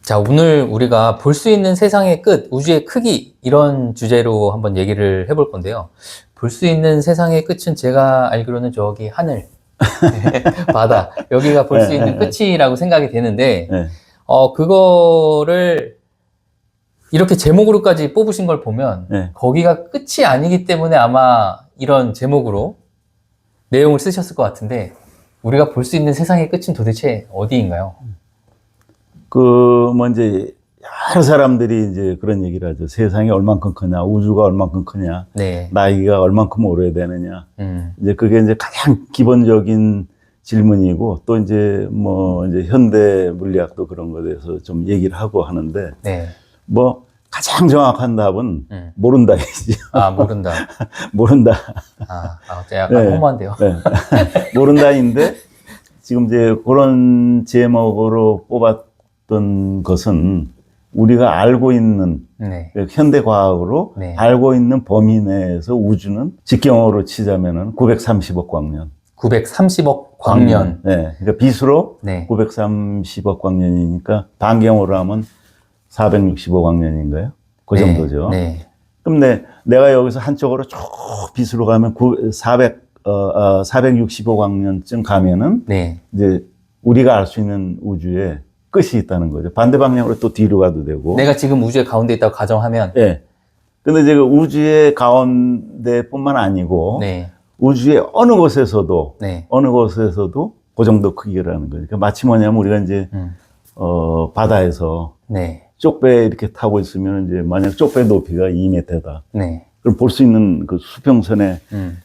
자, 오늘 우리가 볼 수 있는 세상의 끝, 우주의 크기, 이런 주제로 한번 얘기를 해볼 건데요. 볼 수 있는 세상의 끝은 제가 알기로는 저기 하늘, 바다, 여기가 볼 수 있는 끝이라고 생각이 되는데, 그거를 이렇게 제목으로까지 뽑으신 걸 보면, 거기가 끝이 아니기 때문에 아마 이런 제목으로 내용을 쓰셨을 것 같은데, 우리가 볼 수 있는 세상의 끝은 도대체 어디인가요? 이제, 여러 사람들이 이제 그런 얘기를 하죠. 세상이 얼만큼 크냐, 우주가 얼만큼 크냐, 네. 나이가 얼만큼 오래되느냐. 이제 그게 이제 가장 기본적인 질문이고, 또 이제 이제 현대 물리학도 그런 거에 대해서 좀 얘기를 하고 하는데, 네. 가장 정확한 답은 모른다이죠. 아, 모른다. 모른다. 약간 허무한데요. 네. 모른다인데, 지금 이제 그런 제목으로 뽑았던 것은 우리가 알고 있는, 현대 과학으로 알고 있는 범위 내에서 우주는 직경으로 치자면은 930억 광년. 930억 광년. 네. 그러니까 빛으로 930억 광년이니까 반경으로 하면 460억 광년인가요? 그 정도죠. 네. 그럼 내가 여기서 한쪽으로 쭉 빛으로 가면 465억 광년쯤 가면은 이제 우리가 알 수 있는 우주에 끝이 있다는 거죠. 반대 방향으로 또 뒤로 가도 되고. 내가 지금 우주의 가운데 있다고 가정하면. 네. 근데 이제 우주의 가운데뿐만 아니고 우주의 어느 곳에서도 그 정도 크기라는 거죠. 그러니까 마치 뭐냐면 우리가 이제 바다에서 쪽배 이렇게 타고 있으면 이제 만약 쪽배 높이가 2m다. 그럼 볼 수 있는 그 수평선의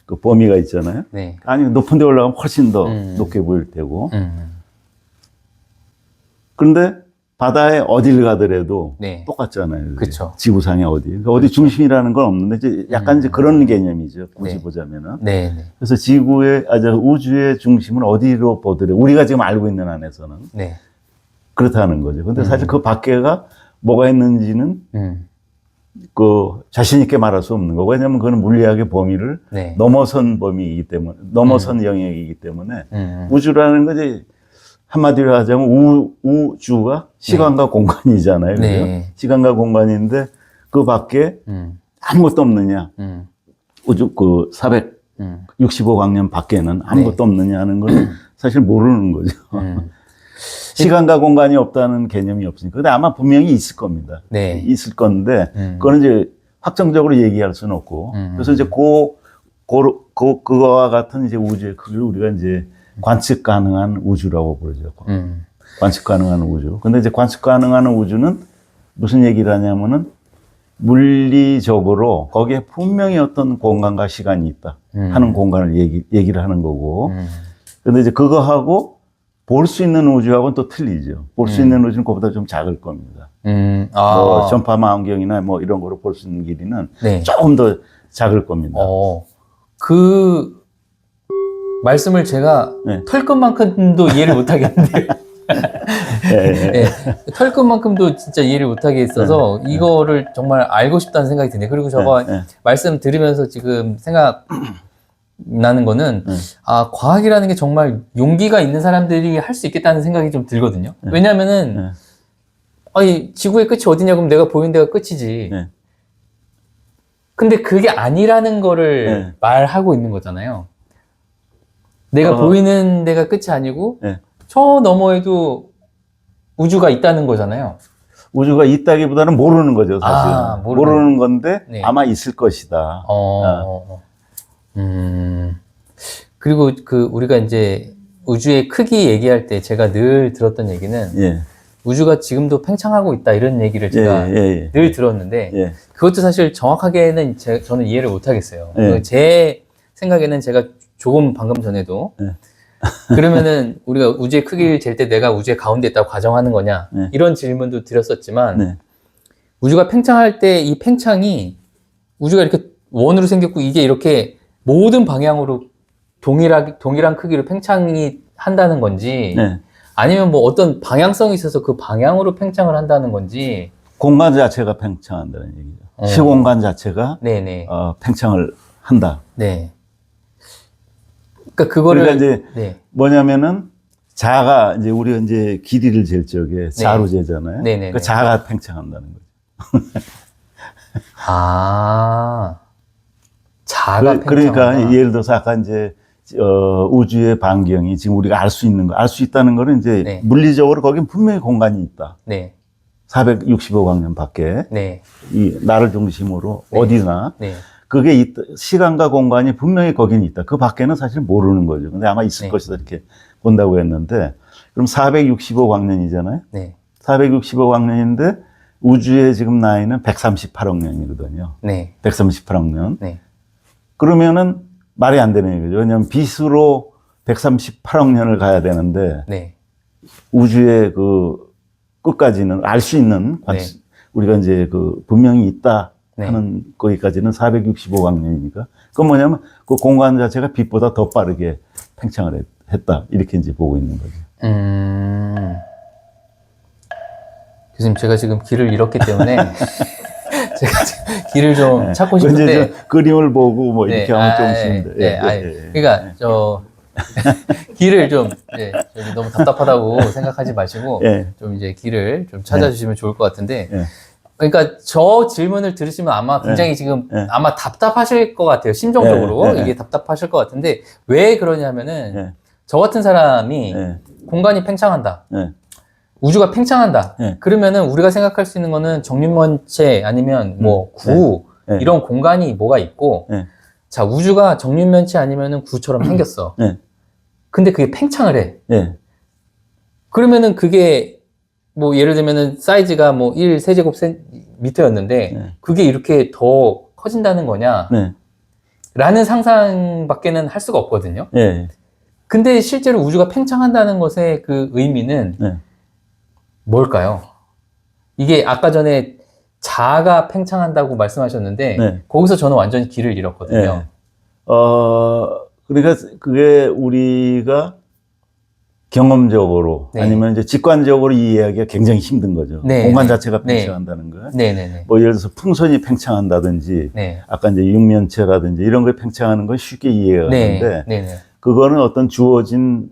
그 범위가 있잖아요. 아니 높은 데 올라가면 훨씬 더 높게 보일 테고. 그런데 바다에 어딜 가더라도 똑같잖아요. 그렇죠. 지구상에 어디. 그러니까 어디 중심이라는 건 없는데 이제 약간 이제 그런 개념이죠. 굳이 보자면은. 그래서 우주의 중심은 어디로 보더라도 우리가 지금 알고 있는 안에서는 그렇다는 거죠. 근데 사실 그 밖에가 뭐가 있는지는 자신 있게 말할 수 없는 거고. 왜냐면 그건 물리학의 범위를 넘어선 범위이기 때문에, 넘어선 영역이기 때문에 우주라는 거지. 한마디로 하자면 우주가 시간과 공간이잖아요. 그죠? 시간과 공간인데 그 밖에 아무것도 없느냐. 우주 465광년 밖에는 아무것도 없느냐 하는 건 사실 모르는 거죠. 시간과 공간이 없다는 개념이 없으니까. 근데 아마 분명히 있을 겁니다. 있을 건데 그거는 이제 확정적으로 얘기할 수는 없고. 그래서 이제 그거와 같은 이제 우주의 크기를 우리가 이제 관측 가능한 우주라고 부르죠. 관측 가능한 우주. 근데 이제 관측 가능한 우주는 무슨 얘기를 하냐면은 물리적으로 거기에 분명히 어떤 공간과 시간이 있다 하는 공간을 얘기를 하는 거고. 근데 이제 그거하고 볼 수 있는 우주하고는 또 틀리죠. 볼 수 있는 우주는 그보다 좀 작을 겁니다. 전파망원경이나 이런 거로 볼 수 있는 길이는 조금 더 작을 겁니다. 그 말씀을 제가 털끝만큼도 이해를 못하겠는데요. 털끝만큼도 진짜 이해를 못하겠어서 이거를 정말 알고 싶다는 생각이 드네요. 그리고 저거 말씀 들으면서 지금 생각나는 거는 과학이라는 게 정말 용기가 있는 사람들이 할 수 있겠다는 생각이 좀 들거든요. 왜냐면은 지구의 끝이 어디냐 그럼 내가 보이는 데가 끝이지. 근데 그게 아니라는 거를 말하고 있는 거잖아요. 내가 보이는 데가 끝이 아니고 저 너머에도 우주가 있다는 거잖아요. 우주가 있다기보다는 모르는 거죠, 사실은. 모르는 건데 아마 있을 것이다. 그리고 우리가 이제 우주의 크기 얘기할 때 제가 늘 들었던 얘기는 우주가 지금도 팽창하고 있다 이런 얘기를 제가 늘 들었는데 그것도 사실 정확하게는 저는 이해를 못 하겠어요. 제 생각에는 제가 조금 방금 전에도 그러면은 우리가 우주의 크기를 잴 때 내가 우주의 가운데 있다고 가정하는 거냐 이런 질문도 드렸었지만 우주가 팽창할 때 이 팽창이 우주가 이렇게 원으로 생겼고 이게 이렇게 모든 방향으로 동일한 크기로 팽창이 한다는 건지 아니면 어떤 방향성이 있어서 그 방향으로 팽창을 한다는 건지. 공간 자체가 팽창한다는 얘기죠. 시공간 자체가 팽창을 한다. 그러니까 그거를 이제 뭐냐면은 자가 이제 우리가 이제 길이를 잴 적에 자로 재잖아요. 네네. 그 자가 팽창한다는 거죠. 아, 자가 그러니까 팽창한다. 예를 들어서 아까 이제 우주의 반경이 지금 우리가 알 수 있는 거, 알 수 있다는 거는 이제 네. 물리적으로 거긴 분명히 공간이 있다. 네. 465광년 밖에 네. 이 나를 중심으로 네. 어디나 네. 그게 있다. 시간과 공간이 분명히 거긴 있다. 그 밖에는 사실 모르는 거죠. 근데 아마 있을 네. 것이다 이렇게 본다고 했는데 그럼 465광년이잖아요. 네. 465광년인데 우주의 지금 나이는 138억 년이거든요. 네. 138억 년. 네. 그러면은 말이 안 되는 거죠. 왜냐하면 빛으로 138억 년을 가야 되는데 네. 우주의 그 끝까지는 알 수 있는 네. 우리가 이제 그 분명히 있다 네. 하는 거기까지는 465광년이니까 그건 뭐냐면 그 공간 자체가 빛보다 더 빠르게 팽창을 했다 이렇게 이제 보고 있는 거죠. 교수님 제가 지금 길을 잃었기 때문에 제가 지금 길을 좀 네. 찾고 이제 싶은데 저 그림을 보고 뭐 이렇게 네. 하면 좀 예, 쉬운데. 예. 그러니까 저 길을 좀 저기 너무 답답하다고 생각하지 마시고 예. 좀 이제 길을 좀 찾아주시면 좋을 것 같은데 예. 그러니까 저 질문을 들으시면 아마 굉장히 지금 아마 답답하실 것 같아요. 심정적으로 이게 답답하실 것 같은데 왜 그러냐면은 저 같은 사람이 공간이 팽창한다. 우주가 팽창한다. 그러면은 우리가 생각할 수 있는 거는 정육면체 아니면 뭐 구 이런 공간이 뭐가 있고 자 우주가 정육면체 아니면은 구처럼 생겼어. 근데 그게 팽창을 해. 그러면은 그게 뭐 예를 들면은 사이즈가 뭐 1세제곱미터였는데 그게 이렇게 더 커진다는 거냐 라는 상상밖에는 할 수가 없거든요. 근데 실제로 우주가 팽창한다는 것의 그 의미는 뭘까요? 이게 아까 전에 자아가 팽창한다고 말씀하셨는데 거기서 저는 완전히 길을 잃었거든요. 그러니까 그게 우리가 경험적으로 아니면 이제 직관적으로 이해하기가 굉장히 힘든 거죠. 공간 자체가 팽창한다는 거. 뭐 예를 들어서 풍선이 팽창한다든지 아까 이제 육면체라든지 이런 걸 팽창하는 건 쉽게 이해가 가는데 그거는 어떤 주어진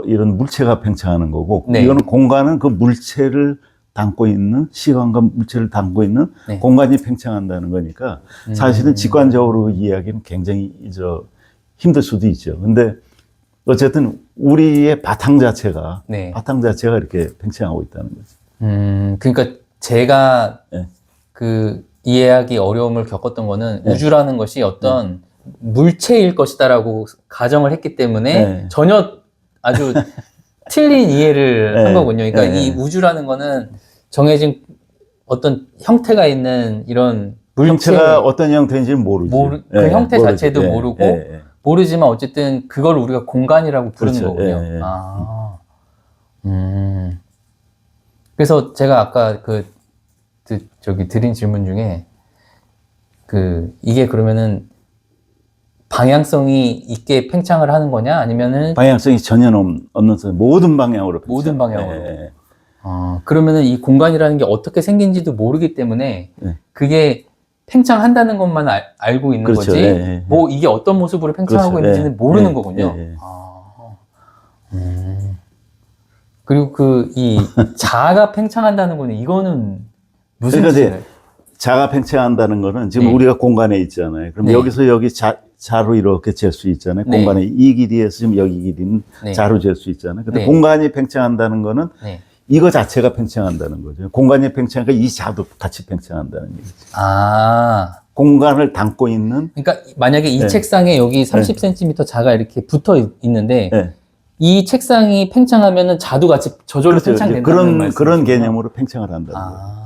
이런 물체가 팽창하는 거고 이거는 공간은 그 물체를 담고 있는 시간과 물체를 담고 있는 공간이 팽창한다는 거니까 사실은 직관적으로 이해하기는 굉장히 힘들 수도 있죠. 근데 어쨌든 우리의 바탕 자체가 이렇게 팽창하고 있다는 거죠. 그러니까 제가 그 이해하기 어려움을 겪었던 거는 우주라는 것이 어떤 물체일 것이다라고 가정을 했기 때문에 전혀 아주 틀린 이해를 한 거군요. 그러니까 이 우주라는 거는 정해진 어떤 형태가 있는 이런 물체, 형태가 어떤 형태인지는 모르죠. 그 형태 자체도 모르고 모르지만 어쨌든 그걸 우리가 공간이라고 부르는 거군요. 그래서 제가 아까 저기 드린 질문 중에 이게 그러면은 방향성이 있게 팽창을 하는 거냐 아니면은 방향성이 전혀 없는 모든 방향으로 모든 방향으로. 그러면은 이 공간이라는 게 어떻게 생긴지도 모르기 때문에 그게 팽창한다는 것만 알고 있는 거지 뭐 이게 어떤 모습으로 팽창하고 있는지는 모르는 거군요. 그리고 이 자아가 팽창한다는 거는 이거는 무슨 뜻이에요? 자가 팽창한다는 거는 지금 우리가 공간에 있잖아요. 그럼 여기서 여기 자로 이렇게 잴 수 있잖아요. 공간에 이 길이에서 지금 여기 길이는 자로 잴 수 있잖아요. 근데 공간이 팽창한다는 거는 이거 자체가 팽창한다는 거죠. 공간이 팽창하니까 이 자도 같이 팽창한다는 얘기죠. 공간을 담고 있는. 그러니까 만약에 이 책상에 여기 30cm 자가 이렇게 붙어 있는데 이 책상이 팽창하면은 자도 같이 저절로 팽창된다는 말씀이죠. 그런 개념으로 팽창을 한다는 거예요.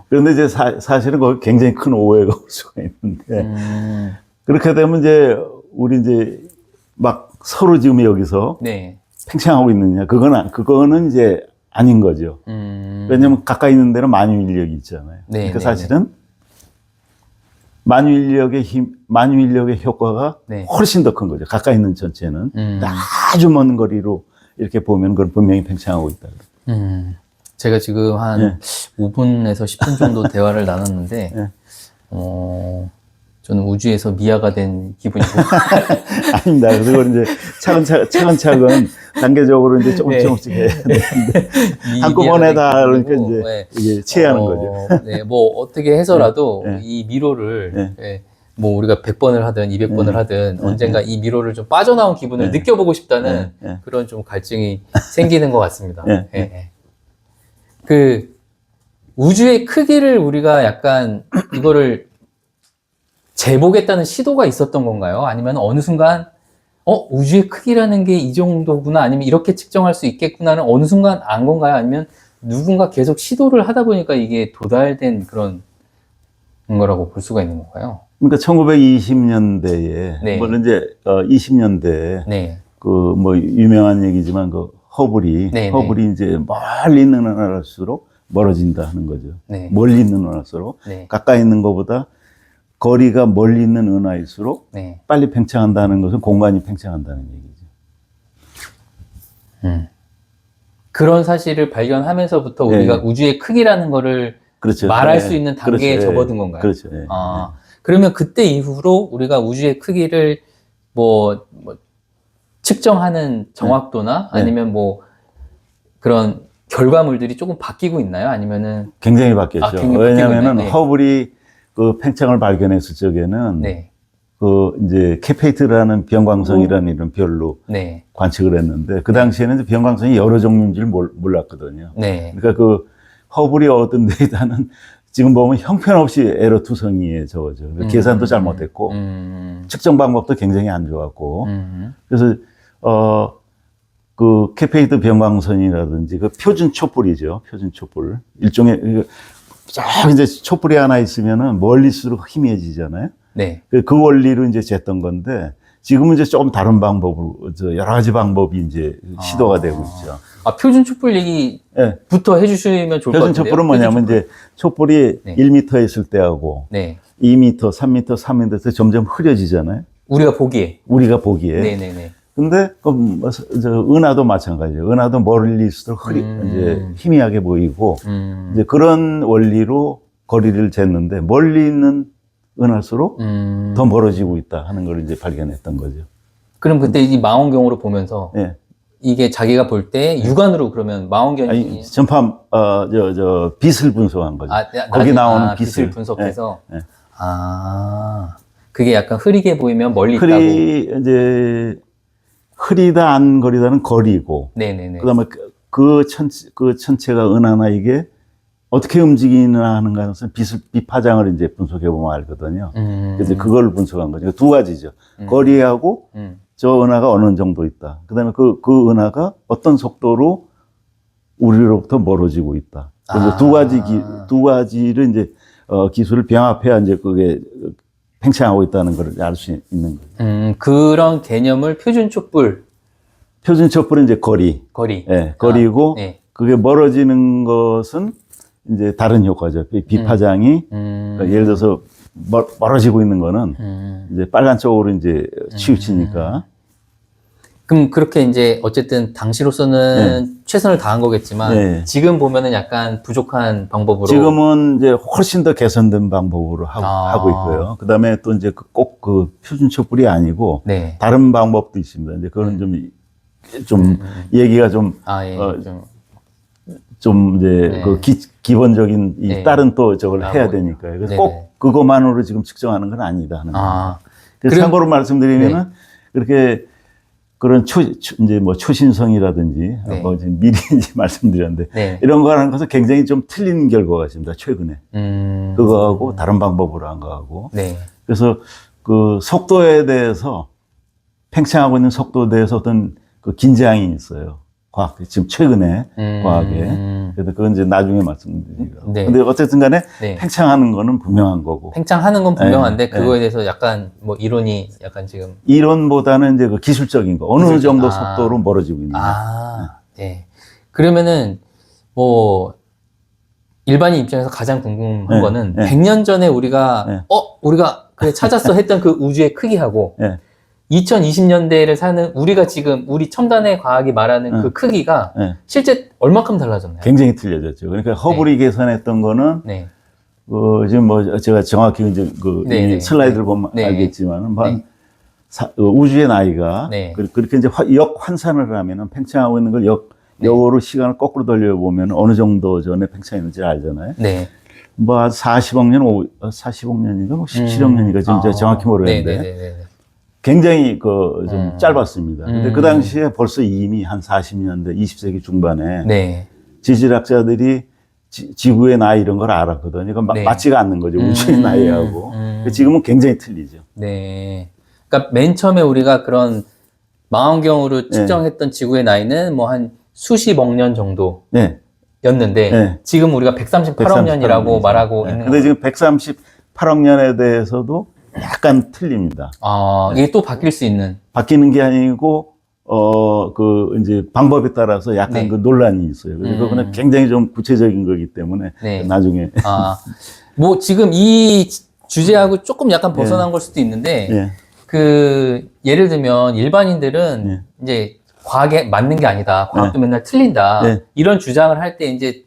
그런데 이제 사실은 거기 굉장히 큰 오해가 올 수가 있는데 그렇게 되면 이제 우리 이제 막 서로 지금 여기서 팽창하고 있느냐 그거는 이제 아닌 거죠. 왜냐하면 가까이 있는 데는 만유인력이 있잖아요. 그러니까 사실은 만유인력의 효과가 훨씬 더 큰 거죠. 가까이 있는 전체는 아주 먼 거리로 이렇게 보면 그건 분명히 팽창하고 있다. 제가 지금 한 5분에서 10분 정도 대화를 나눴는데 저는 우주에서 미아가 된 기분이고. 아닙니다. 그리고 이제 차근차근 단계적으로 이제 조금씩 해야 되는데 한꺼번에 다 그러니까 이제 네. 이게 체하는 거죠. 네, 뭐 어떻게 해서라도 이 미로를 뭐 우리가 100번을 하든 200번을 하든 언젠가 이 미로를 좀 빠져나온 기분을 느껴보고 싶다는 그런 좀 갈증이 생기는 것 같습니다. 그 우주의 크기를 우리가 약간 이거를 재보겠다는 시도가 있었던 건가요? 아니면 어느 순간 우주의 크기라는 게 이 정도구나, 아니면 이렇게 측정할 수 있겠구나는 어느 순간 안 건가요? 아니면 누군가 계속 시도를 하다 보니까 이게 도달된 그런 거라고 볼 수가 있는 건가요? 그러니까 1920년대에 물론 이제 20년대에 그 뭐 유명한 얘기지만 그 허블이 이제 멀리 있는 은하일수록 멀어진다 하는 거죠. 멀리 있는 은하일수록 가까이 있는 것보다 거리가 멀리 있는 은하일수록 빨리 팽창한다는 것은 공간이 팽창한다는 얘기죠. 그런 사실을 발견하면서부터 우리가 우주의 크기라는 거를 그렇죠. 말할 수 있는 단계에 접어든 건가요? 그렇죠. 그러면 그때 이후로 우리가 우주의 크기를 뭐 측정하는 정확도나 아니면 뭐 그런 결과물들이 조금 바뀌고 있나요? 아니면은 굉장히 바뀌었죠. 왜냐하면은 허블이 그 팽창을 발견했을 적에는 그 이제 케페이트라는 변광성이라는 이런 별로 관측을 했는데 그 당시에는 변광성이 여러 종류인 줄 몰랐거든요. 그러니까 그 허블이 얻은 데이터는 지금 보면 형편없이 에러 투성이에 적어져. 계산도 잘못했고 측정 방법도 굉장히 안 좋았고 그래서 그 케페이트 변광선이라든지 그 표준 촛불이죠. 표준 촛불 일종의 쫙 이제 촛불이 하나 있으면은 멀리수록 희미해지잖아요. 그 원리로 이제 쟀던 건데 지금은 이제 조금 다른 방법으로 여러 가지 방법이 이제 시도가 되고 있죠. 표준 촛불 얘기부터 해주시면 좋을 것 같은데요. 표준 촛불은 뭐냐면 이제 촛불이 1m 있을 때하고 2m, 3m, 3m 때 점점 흐려지잖아요. 우리가 보기에. 근데 은하도 마찬가지예요. 은하도 멀리일수록 이제 희미하게 보이고 이제 그런 원리로 거리를 쟀는데 멀리 있는 은할수록 더 멀어지고 있다 하는 걸 이제 발견했던 거죠. 그럼 그때 이 망원경으로 보면서 이게 자기가 볼 때 육안으로 그러면 망원경이 전파 빛을 분석한 거죠. 거기 나오는 빛을 분석해서 그게 약간 흐리게 보이면 멀리 있다고. 이제 흐리다 안 거리다는 거리고 그다음에 그 천체가 은하나 이게 어떻게 움직이나 하는 것은 빛 파장을 이제 분석해 보면 알거든요. 그래서 그걸 분석한 거죠. 두 가지죠. 거리하고 저 은하가 어느 정도 있다. 그다음에 그 은하가 어떤 속도로 우리로부터 멀어지고 있다. 그래서 두 가지를 이제 기술을 병합해야 이제 그게 팽창하고 있다는 걸 알 수 있는 거죠. 그런 개념을 표준 촛불은 이제 거리. 거리고 그게 멀어지는 것은 이제 다른 효과죠. 비파장이 그러니까 예를 들어서 멀어지고 있는 거는 이제 빨간 쪽으로 이제 치우치니까. 그럼 그렇게 이제 어쨌든 당시로서는 최선을 다한 거겠지만 지금 보면은 약간 부족한 방법으로 지금은 이제 훨씬 더 개선된 방법으로 하고 있고요. 그다음에 또 이제 꼭 그 표준 촛불이 아니고 다른 방법도 있습니다. 이제 그거는 좀 얘기가 좀 이제 그 기본적인 이 다른 또 저걸 해야 되니까요. 그래서 꼭 그것만으로 지금 측정하는 건 아니다 하는 겁니다. 그래서 참고로 말씀드리면은 그렇게 그런 이제 뭐 초신성이라든지 뭐 지금 미리 이제 말씀드렸는데 이런 거 하는 것은 굉장히 좀 틀린 결과가 있습니다. 최근에 그거하고 다른 방법으로 한 거하고 그래서 그 속도에 대해서 팽창하고 있는 속도에 대해서 어떤 그 긴장이 있어요. 과학 지금 최근에 과학에 그래서 그건 이제 나중에 말씀드리려고. 근데 어쨌든 간에 팽창하는 거는 분명한 거고. 팽창하는 건 분명한데 그거에 대해서 약간 뭐 이론이 약간 지금 이론보다는 이제 그 기술적인 거 어느 정도 속도로 멀어지고 있는 거. 그러면은 뭐 일반인 입장에서 가장 궁금한 거는 100년 전에 우리가 그래 찾았어 했던 그 우주의 크기하고 2020년대를 사는 우리가 지금 우리 첨단의 과학이 말하는 그 크기가 실제 얼마큼 달라졌나요? 굉장히 틀려졌죠. 그러니까 허블이 계산했던 거는 지금 뭐 제가 정확히 이제 이 슬라이드를 보면 알겠지만, 우주의 나이가 그렇게 이제 역환산을 하면은 팽창하고 있는 걸 역으로 시간을 거꾸로 돌려보면 어느 정도 전에 팽창했는지 알잖아요. 뭐 40억 년, 40억 년인가, 뭐 17억 년인가, 지금 제가 정확히 모르겠는데. 굉장히 좀 짧았습니다. 근데 그 당시에 벌써 이미 한 40년대, 20세기 중반에 지질학자들이 지구의 나이 이런 걸 알았거든요. 그러니까 맞지가 않는 거죠. 우주의 나이하고. 지금은 굉장히 틀리죠. 그러니까 맨 처음에 우리가 그런 망원경으로 측정했던 지구의 나이는 뭐 한 수십억 년 정도였는데 지금 우리가 138억 년이라고 말하고 있는 근데 지금 138억 년에 대해서도 약간 틀립니다. 이게 또 바뀔 수 있는. 바뀌는 게 아니고, 이제 방법에 따라서 약간 그 논란이 있어요. 그래서 그거는 굉장히 좀 구체적인 거기 때문에 나중에. 뭐 지금 이 주제하고 조금 약간 벗어난 걸 수도 있는데, 예를 들면 일반인들은 이제 과학에 맞는 게 아니다. 과학도 맨날 틀린다. 이런 주장을 할 때 이제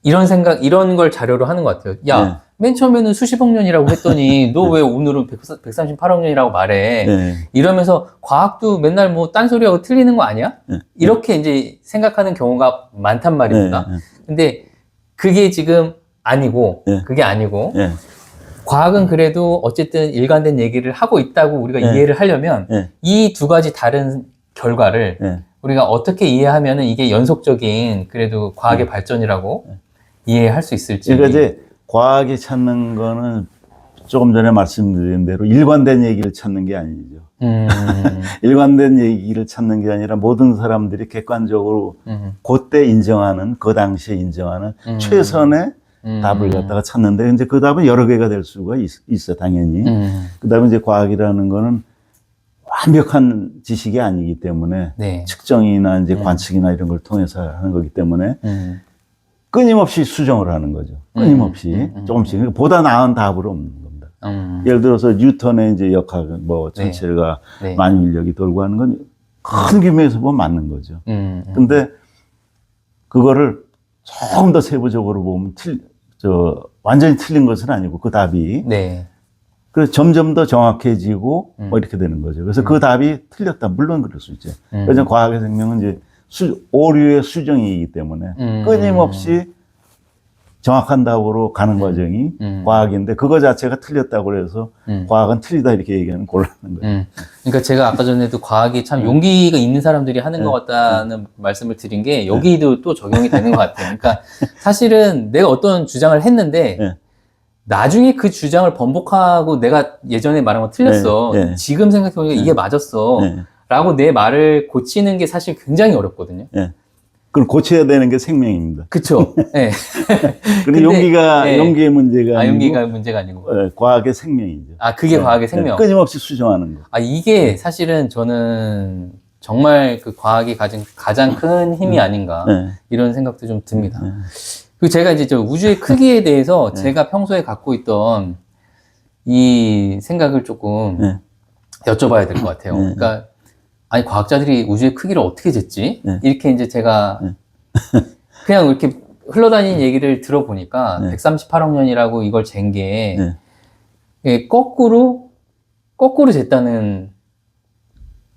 이런 걸 자료로 하는 것 같아요. 야, 맨 처음에는 수십억 년이라고 했더니 너 왜 오늘은 138억 년이라고 말해? 이러면서 과학도 맨날 뭐 딴소리하고 틀리는 거 아니야? 이렇게 이제 생각하는 경우가 많단 말입니다. 근데 그게 지금 아니고, 과학은 그래도 어쨌든 일관된 얘기를 하고 있다고 우리가 이해를 하려면 이 두 가지 다른 결과를 우리가 어떻게 이해하면은 이게 연속적인 그래도 과학의 발전이라고 이해할 수 있을지. 그러니까 이제 과학이 찾는 거는 조금 전에 말씀드린 대로 일관된 얘기를 찾는 게 아니죠. 일관된 얘기를 찾는 게 아니라 모든 사람들이 객관적으로 그때 인정하는, 그 당시에 인정하는 최선의 답을 갖다가 찾는데, 이제 그 답은 여러 개가 될 수가 있어, 당연히. 그 다음에 이제 과학이라는 거는 완벽한 지식이 아니기 때문에 측정이나 이제 관측이나 이런 걸 통해서 하는 거기 때문에 끊임없이 수정을 하는 거죠. 끊임없이 조금씩. 그러니까 보다 나은 답은 없는 겁니다. 예를 들어서 뉴턴의 이제 역학, 뭐 전체가 만유인력이 돌고 하는 건 큰 규모에서 보면 맞는 거죠. 근데 그거를 조금 더 세부적으로 보면 완전히 틀린 것은 아니고 그 답이. 그래서 점점 더 정확해지고 뭐 이렇게 되는 거죠. 그래서 그 답이 틀렸다. 물론 그럴 수 있죠. 그래서 과학의 생명은 이제 오류의 수정이기 때문에 끊임없이 정확한 답으로 가는 과정이 과학인데, 그거 자체가 틀렸다고 해서 과학은 틀리다 이렇게 얘기하는 곤란한 거예요. 그러니까 제가 아까 전에도 과학이 참 용기가 있는 사람들이 하는 것 같다는 말씀을 드린 게 여기도 또 적용이 되는 것 같아요. 그러니까 사실은 내가 어떤 주장을 했는데 나중에 그 주장을 번복하고 내가 예전에 말한 거 틀렸어. 지금 생각해보니까 이게 맞았어. 라고 내 말을 고치는 게 사실 굉장히 어렵거든요. 그럼 고쳐야 되는 게 생명입니다. 그쵸. 근데 용기의 문제가 아니고. 용기가 문제가 아니고. 과학의 생명이죠. 그게 과학의 생명. 끊임없이 수정하는 거. 이게 사실은 저는 정말 그 과학이 가장 큰 힘이 아닌가. 이런 생각도 좀 듭니다. 그리고 제가 이제 우주의 크기에 대해서 제가 평소에 갖고 있던 이 생각을 조금 여쭤봐야 될 것 같아요. 그러니까, 과학자들이 우주의 크기를 어떻게 쟀지? 이렇게 이제 제가 그냥 이렇게 흘러다니는 얘기를 들어보니까 138억 년이라고 이걸 잰 게 거꾸로 쟀다는.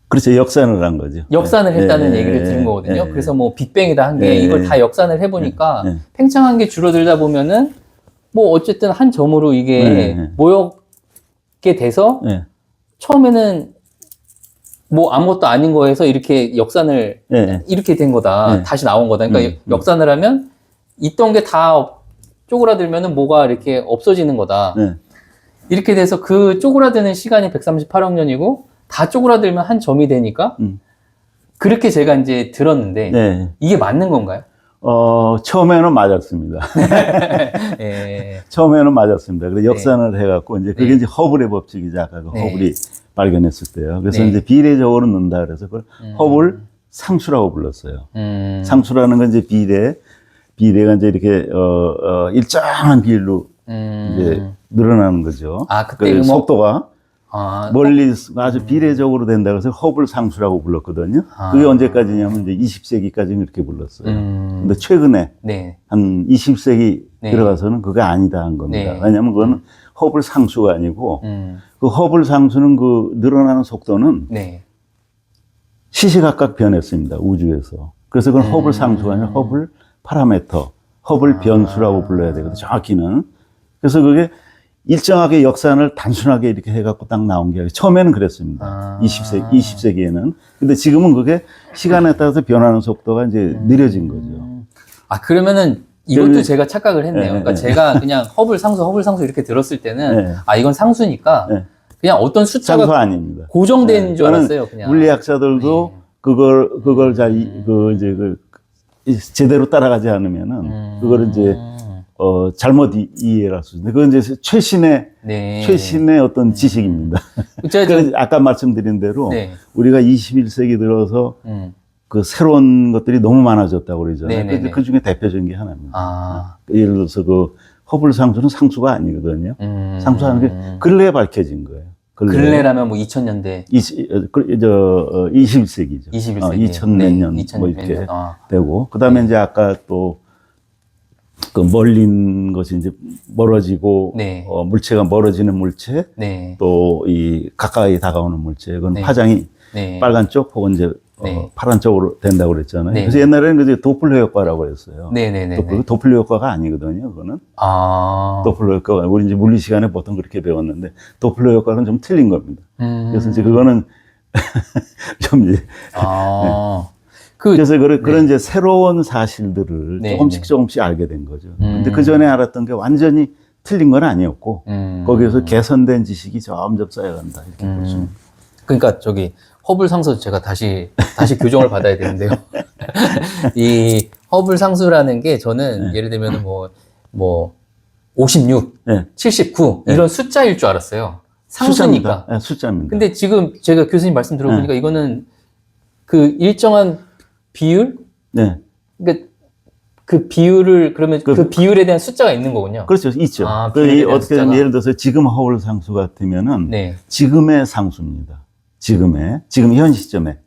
그렇죠. 역산을 한 거죠. 역산을 했다는 얘기를 들은 거거든요. 그래서 뭐 빅뱅이다 한 게 이걸 다 역산을 해보니까 팽창한 게 줄어들다 보면은 뭐 어쨌든 한 점으로 이게 모였게 돼서 처음에는 뭐 아무것도 아닌 거에서 이렇게 역산을 이렇게 된 거다. 다시 나온 거다. 그러니까 역산을 하면 있던 게 다 쪼그라들면은 뭐가 이렇게 없어지는 거다. 이렇게 돼서 그 쪼그라드는 시간이 138억 년이고 다 쪼그라들면 한 점이 되니까 그렇게 제가 이제 들었는데 이게 맞는 건가요? 처음에는 맞았습니다. 처음에는 맞았습니다. 그래서 역산을 해갖고 이제 그게 이제 허블의 법칙이죠. 아까 그 허블이 발견했을 때요. 그래서 이제 비례적으로 넣는다 그래서 그걸 허블 상수라고 불렀어요. 상수라는 건 이제 비례가 이제 이렇게 일정한 비율로 이제 늘어나는 거죠. 그때 속도가 멀리 아주 비례적으로 된다고 해서 허블 상수라고 불렀거든요. 그게 언제까지냐면 이제 20세기까지는 이렇게 불렀어요. 근데 최근에 네. 한 20세기 네. 들어가서는 그게 아니다 한 겁니다. 네. 왜냐면 그거는 허블 상수가 아니고 그 허블 상수는 그 늘어나는 속도는 네. 시시각각 변했습니다. 우주에서. 그래서 그건 허블 상수가 아니라 허블 파라미터, 허블 변수라고 불러야 되거든요. 정확히는. 그래서 그게 일정하게 역산을 단순하게 이렇게 해갖고 딱 나온 게 아니라 처음에는 그랬습니다. 20세기에는. 근데 지금은 그게 시간에 따라서 변하는 속도가 이제 느려진 거죠. 그러면은 이것도 제가 착각을 했네요. 네, 그러니까 네. 제가 그냥 허블 상수 이렇게 들었을 때는 네. 이건 상수니까 네. 그냥 어떤 숫자가 상수 아닙니다. 고정된 줄 알았어요. 그냥. 물리학자들도 네. 그걸 제대로 따라가지 않으면은 그거를 이제 잘못 이해를 할 수 있는데 그건 이제 최신의 어떤 지식입니다. 그래서 아까 말씀드린 대로 네. 우리가 21세기 들어서 그 새로운 것들이 너무 많아졌다고 그러잖아요. 그 중에 대표적인 게 하나입니다. 예를 들어서 그 허블 상수는 상수가 아니거든요. 상수하는 게 근래에 밝혀진 거예요. 근래라면 뭐 2000년대. 21세기죠. 21세기. 2000년 네, 뭐 이렇게 되고. 그 다음에 이제 아까 또 그 멀린 것이 이제 멀어지고, 네. 물체가 멀어지는 물체, 네. 또 이 가까이 다가오는 물체, 그건 네. 파장이 네. 빨간 쪽 혹은 이제 네. 파란 쪽으로 된다고 그랬잖아요. 네. 그래서 옛날에는 그 도플러 효과라고 했어요. 네네네. 도플러 효과가 아니거든요, 그거는. 도플러 효과가, 우리 이제 물리 시간에 보통 그렇게 배웠는데, 도플러 효과는 좀 틀린 겁니다. 그래서 이제 그거는 좀 이제. 그래서 그런 이제 새로운 사실들을 조금씩 알게 된 거죠. 근데 그 전에 알았던 게 완전히 틀린 건 아니었고, 거기에서 개선된 지식이 점점 쌓여간다. 이렇게 볼 수 있습니다. 그러니까 허블 상수 제가 다시 교정을 받아야 되는데요. 이 허블 상수라는 게 저는 예를 들면 뭐 56, 79 이런 숫자일 줄 알았어요. 상수니까. 숫자입니다. 근데 지금 제가 교수님 말씀 들어보니까 이거는 그 일정한 비율? 그러니까 그 비율을 그러면 그 비율에 대한 숫자가 있는 거군요. 그렇죠, 있죠. 어떻게 보면 예를 들어서 지금 허블 상수 같으면은 지금의 상수입니다. 지금 현 시점에.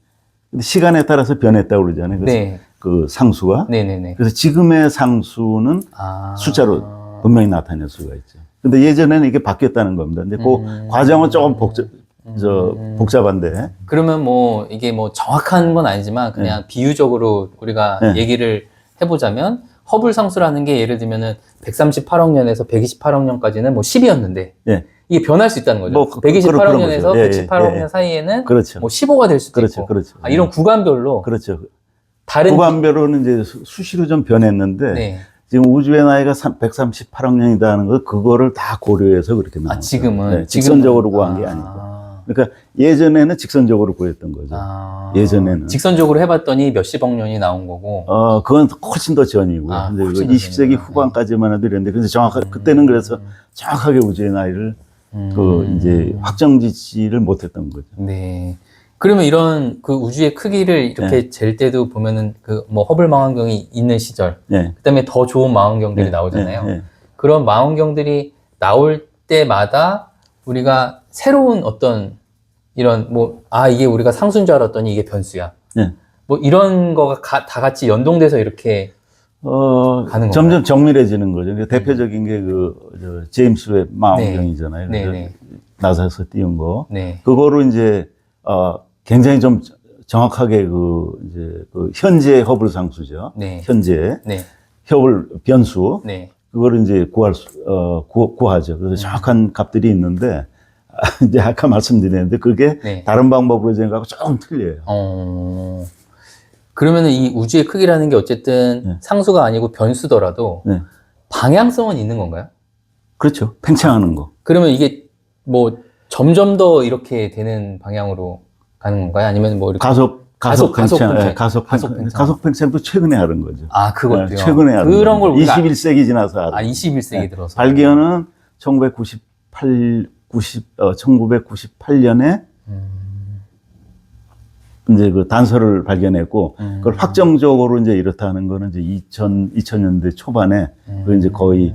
근데 시간에 따라서 변했다고 그러잖아요. 그래서 그 상수가. 그래서 지금의 상수는 숫자로 분명히 나타낼 수가 있죠. 근데 예전에는 이게 바뀌었다는 겁니다. 근데 그 과정은 조금 복잡한데. 그러면 뭐 이게 뭐 정확한 건 아니지만 그냥 비유적으로 우리가 얘기를 해보자면 허블 상수라는 게 예를 들면은 138억 년에서 128억 년까지는 뭐 10이었는데 이게 변할 수 있다는 거죠. 128억 년에서 118억 년 사이에는 뭐 15가 될 수도 있고 이런 구간별로 다른 구간별로는 이제 수시로 좀 변했는데 지금 우주의 나이가 138억 년이다 하는 거 그거를 다 고려해서 그렇게 나온 거예요. 지금은 직선적으로 구한 게 아니고. 그러니까 예전에는 직선적으로 구했던 거죠. 예전에는 직선적으로 해봤더니 몇십억 년이 나온 거고. 그건 훨씬 더 전이고요. 근데 20세기 후반까지만 해도 이랬는데, 그래서 그때는 그래서 정확하게 우주의 나이를 이제 확정짓지를 못했던 거죠. 네. 그러면 이런 그 우주의 크기를 이렇게 잴 때도 보면은 뭐 허블 망원경이 있는 시절, 그다음에 더 좋은 망원경들이 나오잖아요. 그런 망원경들이 나올 때마다 우리가 새로운 어떤 이런 이게 우리가 상수인 줄 알았더니 이게 변수야. 뭐 이런 거가 다 같이 연동돼서 이렇게 가는 건가요? 점점 정밀해지는 거죠. 그러니까 대표적인 게 제임스 웹 망원경이잖아요. 나사에서 띄운 거. 그거로 이제 굉장히 좀 정확하게 현재 허블 상수죠. 현재 허블 변수. 그거를 이제 구하죠. 그래서 정확한 값들이 있는데, 이제 아까 말씀드렸는데, 그게 다른 방법으로 생각하고 조금 틀려요. 그러면은 이 우주의 크기라는 게 어쨌든 상수가 아니고 변수더라도 방향성은 있는 건가요? 그렇죠. 팽창하는 거. 그러면 이게 뭐 점점 더 이렇게 되는 방향으로 가는 건가요? 아니면 뭐 이렇게 가속 팽창도 최근에 하는 거죠. 그것도요? 최근에 하는 그런 걸 우리가 21세기 지나서 하는 21세기 들어서. 발견은 1998년에 이제 그 단서를 발견했고, 그걸 확정적으로 이제 이렇다는 거는 이제 2000년대 초반에 그 이제 거의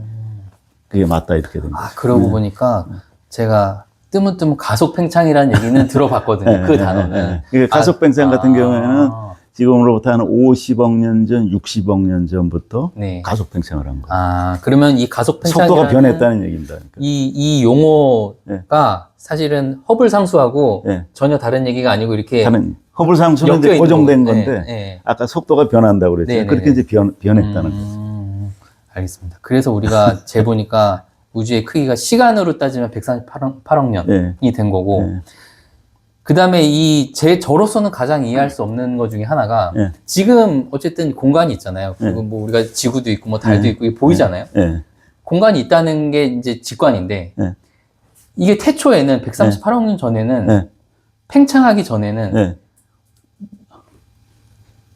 그게 맞다 이렇게 된 거죠. 그러고 보니까 제가 뜨문뜨문 가속팽창이라는 얘기는 들어봤거든요. 그 단어는. 가속팽창 같은 경우에는 지금으로부터 한 50억 년 전, 60억 년 전부터 네. 가속팽창을 한 거예요. 그러면 이 가속팽창 속도가 변했다는 얘기입니다. 그러니까. 이 용어가 사실은 허블 상수하고 전혀 다른 얘기가 아니고 이렇게 허블 상수는 이제 고정된 건데 아까 속도가 변한다고 그랬죠. 그렇게 이제 변했다는 거죠. 알겠습니다. 그래서 우리가 재보니까 우주의 크기가 시간으로 따지면 138억 년이 된 거고 그 다음에 저로서는 가장 이해할 수 없는 것 중에 하나가 지금 어쨌든 공간이 있잖아요. 그리고 뭐 우리가 지구도 있고 뭐 달도 있고 이게 보이잖아요. 공간이 있다는 게 이제 직관인데 이게 태초에는 138억 년 전에는 팽창하기 전에는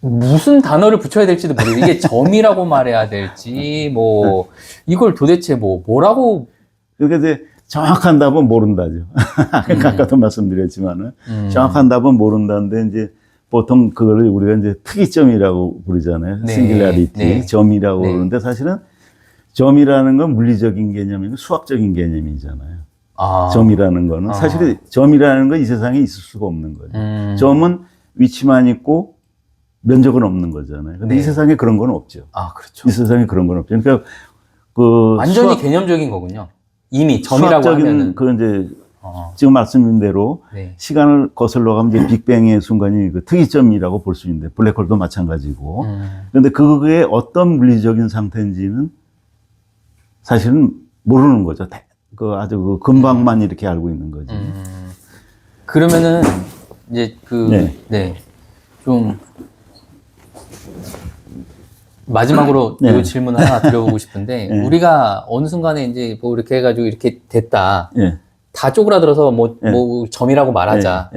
무슨 단어를 붙여야 될지도 모르겠어요. 이게 점이라고 말해야 될지 뭐 이걸 도대체 뭐라고 그게 이제 정확한 답은 모른다죠. 아까도 말씀드렸지만은 정확한 답은 모른다는데 이제 보통 그거를 우리가 이제 특이점이라고 부르잖아요. 싱귤라리티, 점이라고 그러는데 사실은 점이라는 건 물리적인 개념이고 수학적인 개념이잖아요. 점이라는 거는 사실 점이라는 건 이 세상에 있을 수가 없는 거죠. 점은 위치만 있고 면적은 없는 거잖아요. 근데 이 세상에 그런 건 없죠. 그렇죠. 이 세상에 그런 건 없죠. 그러니까 완전히 개념적인 거군요. 이미 점이라고 하면은 이제 지금 말씀드린 대로 시간을 거슬러 가면 이제 빅뱅의 순간이 그 특이점이라고 볼 수 있는데 블랙홀도 마찬가지고. 그런데 그게 어떤 물리적인 상태인지는 사실은 모르는 거죠. 아주 금방만 이렇게 알고 있는 거지. 그러면은 이제 좀 마지막으로 이 질문을 하나 드려보고 싶은데 우리가 어느 순간에 이제 뭐 이렇게 해가지고 이렇게 됐다. 다 쪼그라들어서 뭐 점이라고 말하자.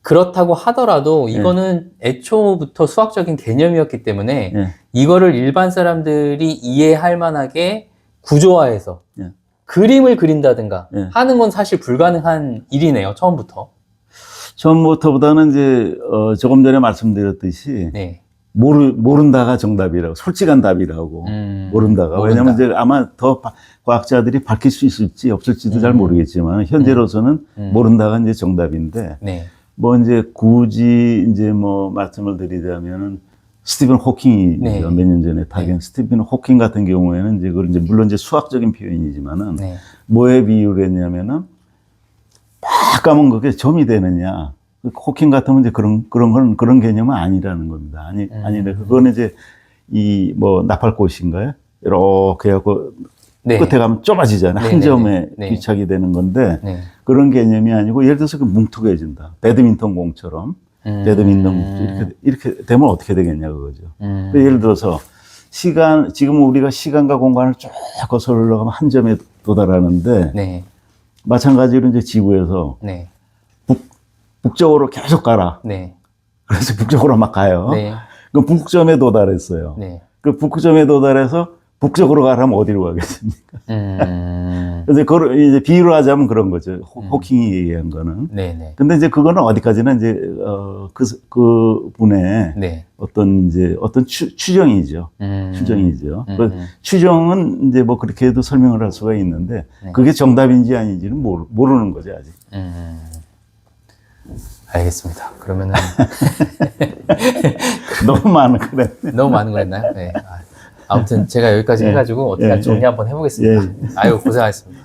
그렇다고 하더라도 이거는 애초부터 수학적인 개념이었기 때문에 이거를 일반 사람들이 이해할 만하게 구조화해서 그림을 그린다든가 하는 건 사실 불가능한 일이네요. 처음부터보다는 이제 조금 전에 말씀드렸듯이 모른다가 정답이라고, 솔직한 답이라고. 모른다가. 왜냐면 이제 아마 더 과학자들이 밝힐 수 있을지 없을지도 잘 모르겠지만 현재로서는 모른다가 이제 정답인데 뭐 이제 굳이 이제 뭐 말씀을 드리자면은 스티븐 호킹이 몇 년 전에 타긴 스티븐 호킹 같은 경우에는 이제 그걸 이제 물론 이제 수학적인 표현이지만은 뭐에 비유를 했냐면은 막 까면 그게 점이 되느냐. 호킹 같으면 이제 그런 개념은 아니라는 겁니다. 아니래. 그거는 이제 뭐 나팔꽃인가요? 이렇게 해갖고 끝에 가면 좁아지잖아요. 한 점에 귀착이 되는 건데 그런 개념이 아니고 예를 들어서 뭉툭해진다. 배드민턴 공처럼. 배드민턴 이렇게 되면 어떻게 되겠냐 그거죠. 예를 들어서 지금 우리가 시간과 공간을 쭉 거슬러 가면 한 점에 도달하는데 마찬가지로 이제 지구에서 북쪽으로 계속 가라. 그래서 북쪽으로 막 가요. 그럼 북점에 도달했어요. 그 북점에 도달해서 북쪽으로 가라면 어디로 가겠습니까? 그래서 그걸 이제 비유를 하자면 그런 거죠. 호킹이 얘기한 거는. 근데 이제 그거는 어디까지나 이제, 그 분의 어떤 추정이죠. 추정이죠. 그 추정은 이제 뭐 그렇게 해도 설명을 할 수가 있는데 그게 정답인지 아닌지는 모르는 거죠, 아직. 알겠습니다. 그러면은. 너무 많은 거랬네. 너무 많은 거였나요? 아무튼 제가 여기까지 해가지고 어떻게 정리 한번 해보겠습니다. 아유, 고생하셨습니다.